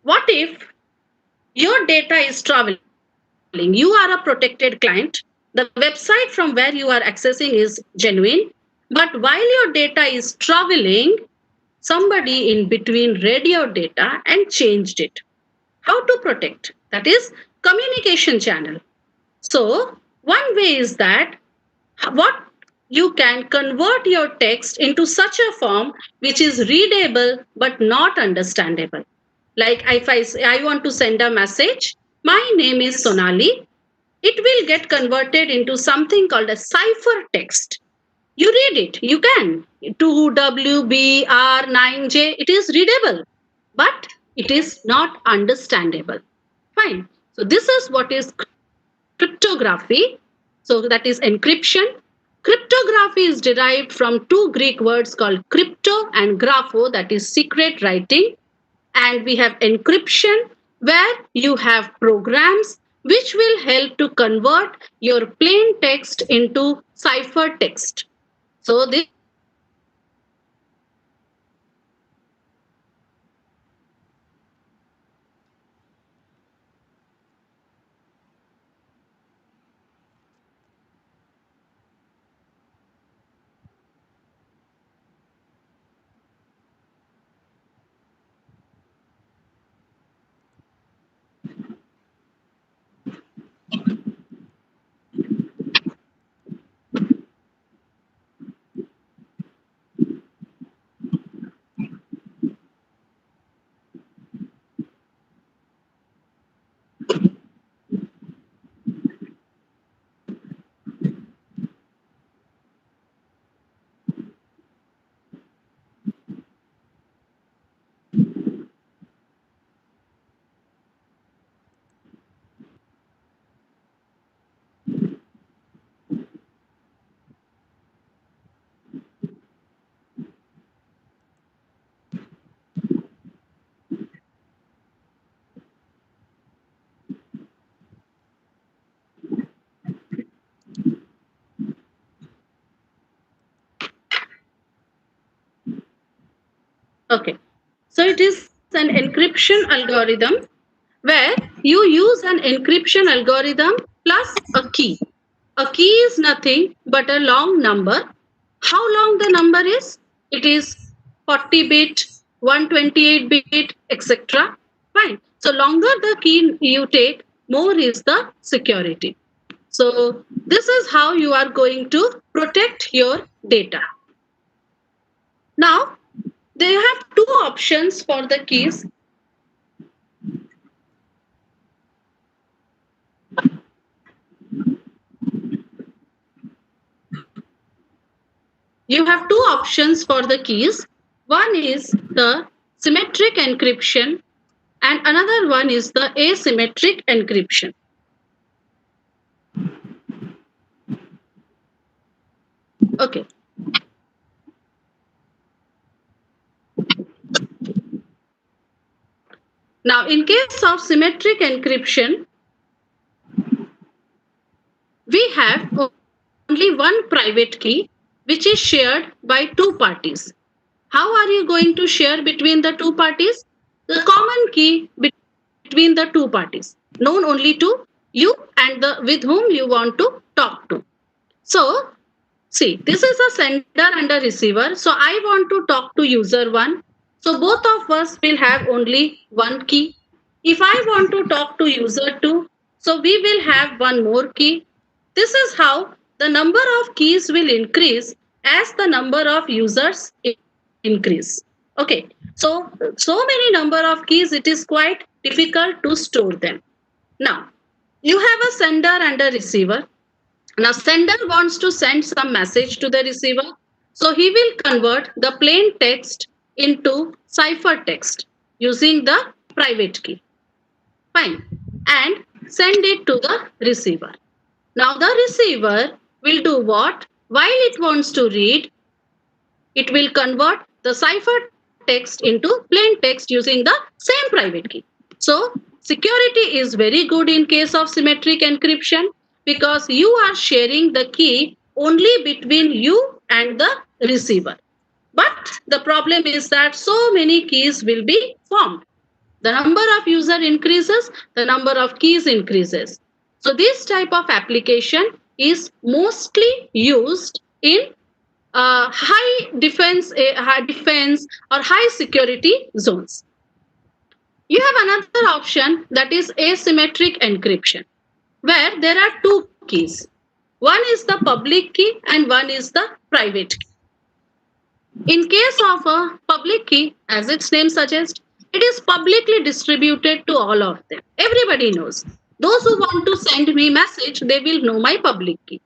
What if your data is traveling? You are a protected client. The website from where you are accessing is genuine. But while your data is traveling, somebody in between read your data and changed it. How to protect? That is communication channel. So, one way is that what you can convert your text into such a form which is readable but not understandable. Like if I say I want to send a message, my name is Sonali, it will get converted into something called a cipher text. You read it, you can. 2WBR9J, it is readable, but it is not understandable. Fine. So, this is what is cryptography. So, that is encryption. Cryptography is derived from two Greek words called crypto and grapho, that is secret writing. And we have encryption, where you have programs which will help to convert your plain text into cipher text. So this is how you are going to protect your data. Now, okay. So it is an encryption algorithm where you use an encryption algorithm plus a key. A key is nothing but a long number. How long the number is? It is 40 bit, 128 bit, etc. Fine. So longer the key you take, more is the security. So this is how you are going to protect your data. Now, they have two options for the keys. You have two options for the keys. One is the symmetric encryption and another one is the asymmetric encryption. Okay. Now, in case of symmetric encryption, we have only one private key which is shared by two parties. How are you going to share between the two parties? The common key between the two parties, known only to you and the with whom you want to talk to. So, see, this is a sender and a receiver. So, I want to talk to user one. So, both of us will have only one key. If I want to talk to user two, so we will have one more key. This is how the number of keys will increase as the number of users increase. Okay. So many number of keys, it is quite difficult to store them. Now, you have a sender and a receiver. Now, sender wants to send some message to the receiver. So he will convert the plain text into cipher text using the private key. Fine. And send it to the receiver. Now, the receiver will do what? While it wants to read, it will convert the cipher text into plain text using the same private key. So, security is very good in case of symmetric encryption because you are sharing the key only between you and the receiver. But the problem is that so many keys will be formed. The number of user increases, the number of keys increases. So this type of application is mostly used in high defense or high security zones. You have another option, that is asymmetric encryption, where there are two keys. One is the public key and one is the private key. In case of a public key, as its name suggests, it is publicly distributed to all of them. Everybody knows. Those who want to send me message, they will know my public key.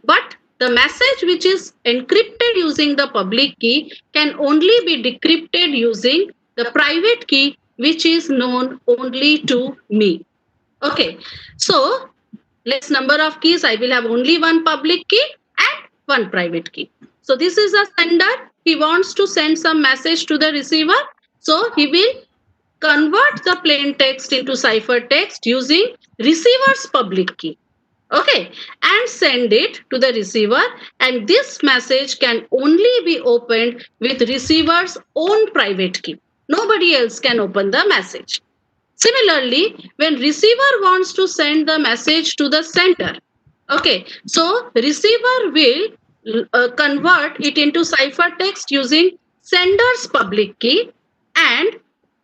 But the message which is encrypted using the public key can only be decrypted using the private key, which is known only to me. Okay, so less number of keys, I will have only one public key and one private key. So this is a sender. He wants to send some message to the receiver. So he will convert the plain text into ciphertext using receiver's public key. Okay, and send it to the receiver, and this message can only be opened with receiver's own private key. Nobody else can open the message. Similarly, when receiver wants to send the message to the sender, okay, so receiver will convert it into ciphertext using sender's public key, and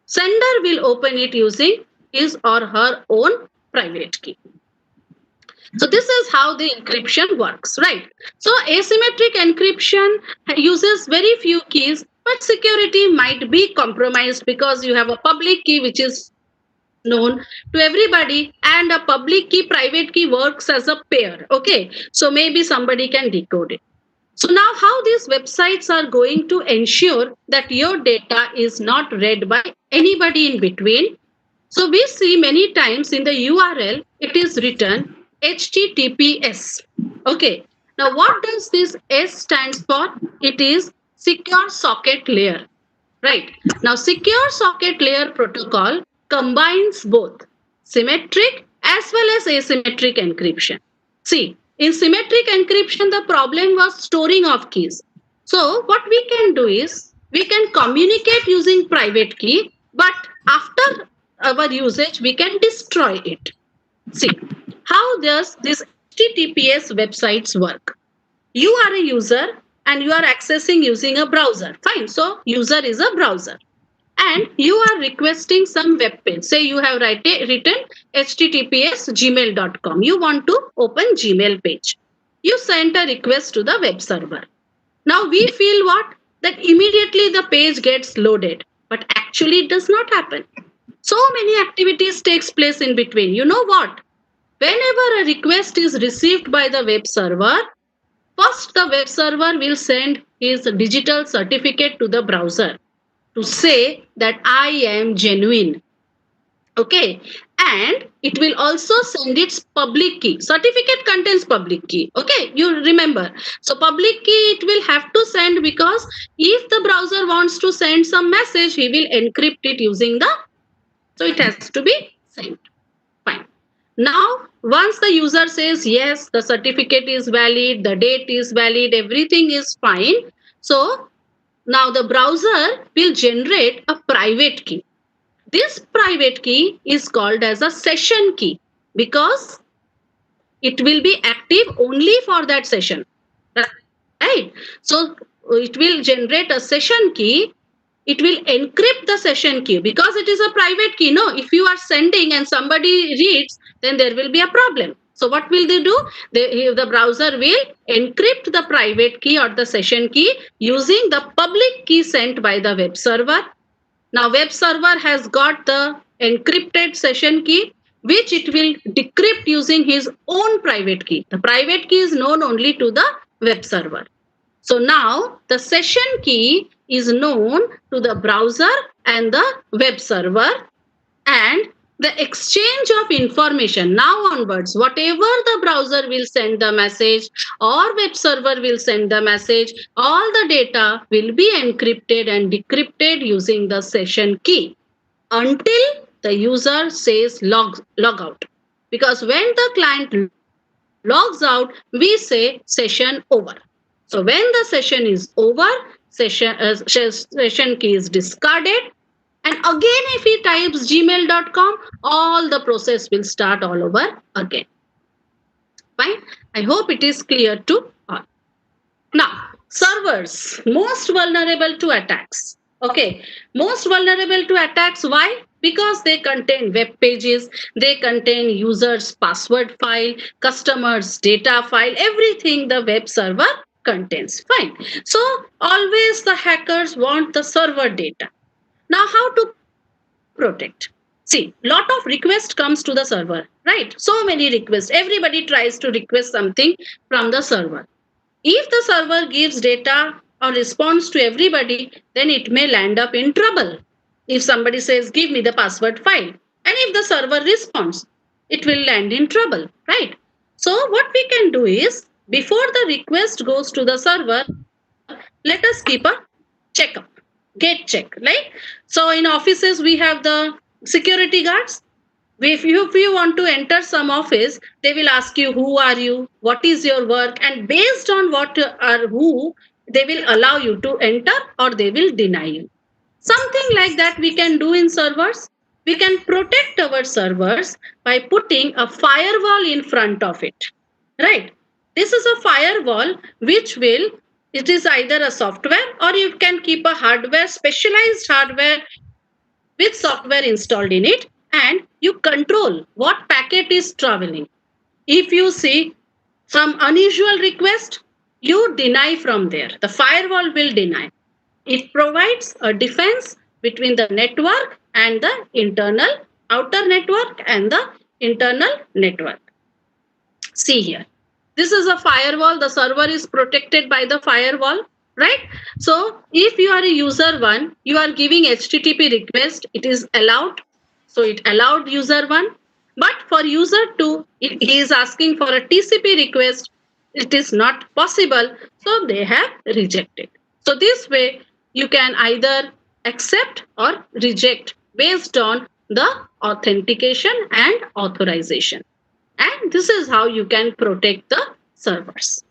sender will open it using his or her own private key. So this is how the encryption works, right? So asymmetric encryption uses very few keys, but security might be compromised because you have a public key which is known to everybody, and a public key private key works as a pair. Okay, so maybe somebody can decode it. So now how these websites are going to ensure that your data is not read by anybody in between? So we see many times in the URL it is written HTTPS. Okay, now what does this S stands for? It is secure socket layer, right? Now secure socket layer protocol combines both symmetric as well as asymmetric encryption. See, in symmetric encryption, the problem was storing of keys. So what we can do is we can communicate using private key, but after our usage, we can destroy it. See, how does this HTTPS websites work? You are a user and you are accessing using a browser. Fine. So user is a browser. And you are requesting some web page. Say you have written https gmail.com. You want to open Gmail page. You sent a request to the web server. Now we feel what? That immediately the page gets loaded. But actually it does not happen. So many activities takes place in between. You know what? Whenever a request is received by the web server, first the web server will send his digital certificate to the browser to say that I am genuine. Okay, and it will also send its public key. Certificate contains public key. Okay, you remember. So public key it will have to send, because if the browser wants to send some message, he will encrypt it using the, so it has to be sent. Fine. Now, once the user says, yes, the certificate is valid, the date is valid, everything is fine. So now the browser will generate a private key. This private key is called as a session key because it will be active only for that session. Right? So it will generate a session key. It will encrypt the session key because it is a private key. No, if you are sending and somebody reads, then there will be a problem. So what will they do? The browser will encrypt the private key or the session key using the public key sent by the web server. Now web server has got the encrypted session key, which it will decrypt using his own private key. The private key is known only to the web server. So now the session key is known to the browser and the web server, and the exchange of information now onwards, whatever the browser will send the message or web server will send the message, all the data will be encrypted and decrypted using the session key until the user says log out. Because when the client logs out, we say session over. So when the session is over, session key is discarded, And again, if he types gmail.com, all the process will start all over again. Fine. I hope it is clear to all. Now, servers most vulnerable to attacks. Okay, most vulnerable to attacks. Why? Because they contain web pages, they contain users' password file, customers' data file, everything the web server contains. Fine. So, always the hackers want the server data. Now, how to protect? See, lot of request comes to the server, right? So many requests. Everybody tries to request something from the server. If the server gives data or responds to everybody, then it may land up in trouble. If somebody says, give me the password file, and if the server responds, it will land in trouble, right? So, what we can do is, before the request goes to the server, let us keep a checkup, gate check, right? So, in offices, we have the security guards. If you want to enter some office, they will ask you, who are you, what is your work, and based on what or who, they will allow you to enter or they will deny you. Something like that we can do in servers. We can protect our servers by putting a firewall in front of it, right? This is a firewall which will, it is either a software or you can keep a hardware, specialized hardware with software installed in it, and you control what packet is traveling. If you see some unusual request, you deny from there. The firewall will deny. It provides a defense between the network and the internal outer network and the internal network. See here. This is a firewall. The server is protected by the firewall, right? So if you are a user one, you are giving HTTP request, it is allowed. So it allowed user one. But for user two, he is asking for a TCP request. It is not possible. So they have rejected. So this way, you can either accept or reject based on the authentication and authorization. And this is how you can protect the servers.